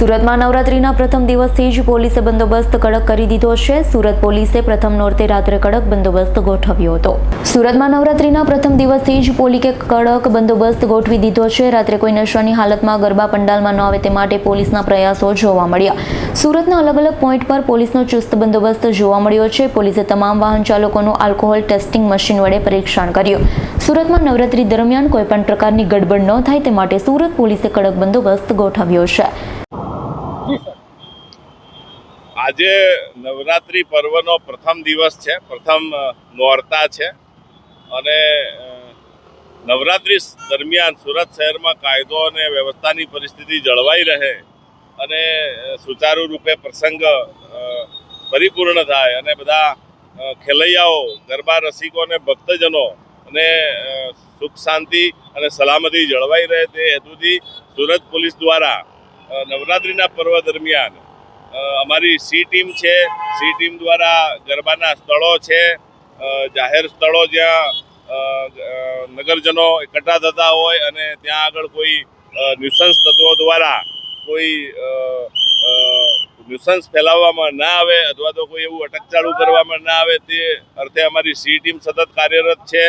સુરતમાં નવરાત્રીના પ્રથમ દિવસથી જ પોલીસે બંદોબસ્ત કડક કરી દીધો છે। સુરત પોલીસે પ્રથમ નોરતે રાત્રે કડક બંદોબસ્ત ગોઠવ્યો હતો। સુરતમાં નવરાત્રીના પ્રથમ દિવસથી જ પોલીસે કડક બંદોબસ્ત ગોઠવી દીધો છે। રાત્રે કોઈ નશાની હાલતમાં ગરબા પંડાલમાં ન આવે તે માટે પોલીસના પ્રયાસો જોવા મળ્યા। સુરતના અલગ અલગ પોઈન્ટ પર પોલીસનો ચુસ્ત બંદોબસ્ત જોવા મળ્યો છે। પોલીસે તમામ વાહન ચાલકોનું આલ્કોહોલ ટેસ્ટિંગ મશીન વડે પરીક્ષણ કર્યું। સુરતમાં નવરાત્રી દરમિયાન કોઈપણ પ્રકારની ગડબડ ન થાય તે માટે સુરત પોલીસે કડક બંદોબસ્ત ગોઠવ્યો છે। આજે નવરાત્રી પર્વનો પ્રથમ દિવસ છે, પ્રથમ નોરતા છે અને નવરાત્રી દરમિયાન સુરત શહેરમાં કાયદો અને વ્યવસ્થાની પરિસ્થિતિ જળવાઈ રહે અને સુચારુ રૂપે પ્રસંગ પરિપૂર્ણ થાય અને બધા ખેલૈયાઓ, ગરબા રસિકો અને ભક્તજનો અને સુખ શાંતિ અને સલામતી જળવાઈ રહે તે હેતુથી સુરત પોલીસ દ્વારા નવરાત્રીના પર્વ દરમિયાન અમારી સી ટીમ છે, સી ટીમ દ્વારા ગરબાના સ્થળો છે, જાહેર સ્થળો જ્યાં નગરજનો એકઠા થતા હોય અને ત્યાં આગળ કોઈ ન્યુસન્સ તત્વો દ્વારા કોઈ ન્યુસન્સ ફેલાવવામાં ના આવે અથવા તો કોઈ એવું અટકચાળું કરવામાં ના આવે તે અર્થે અમારી સી ટીમ સતત કાર્યરત છે।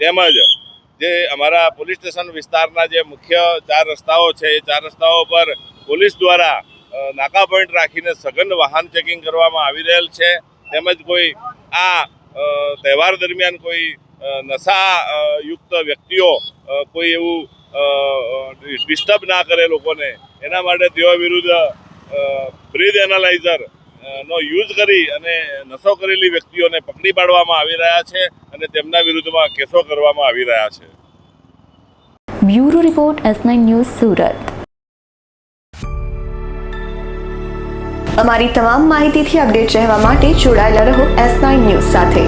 તેમજ જે અમારા પોલીસ સ્ટેશન વિસ્તારના જે મુખ્ય 4 રસ્તાઓ છે એ 4 રસ્તાઓ પર પોલીસ દ્વારા નાકા પોઈન્ટ રાખીને સઘન વાહન ચેકિંગ કરવામાં આવી રહેલ છે। તેમજ કોઈ આ તહેવાર દરમિયાન કોઈ નશાયુક્ત વ્યક્તિઓ કોઈ એવું ડિસ્ટર્બ ના કરે લોકોને એના માટે તેઓ વિરુદ્ધ બ્રીથ એનાલાઇઝર નો યુઝ કરી અને નશો કરેલી વ્યક્તિઓને પકડી પાડવામાં આવી રહ્યા છે અને તેમના વિરુદ્ધમાં કેસો કરવામાં આવી રહ્યા છે। Bureau report S9 news Surat. અમારી તમામ માહિતીથી અપડેટ રહેવા માટે જોડાયેલા રહો S9 ન્યૂઝ સાથે।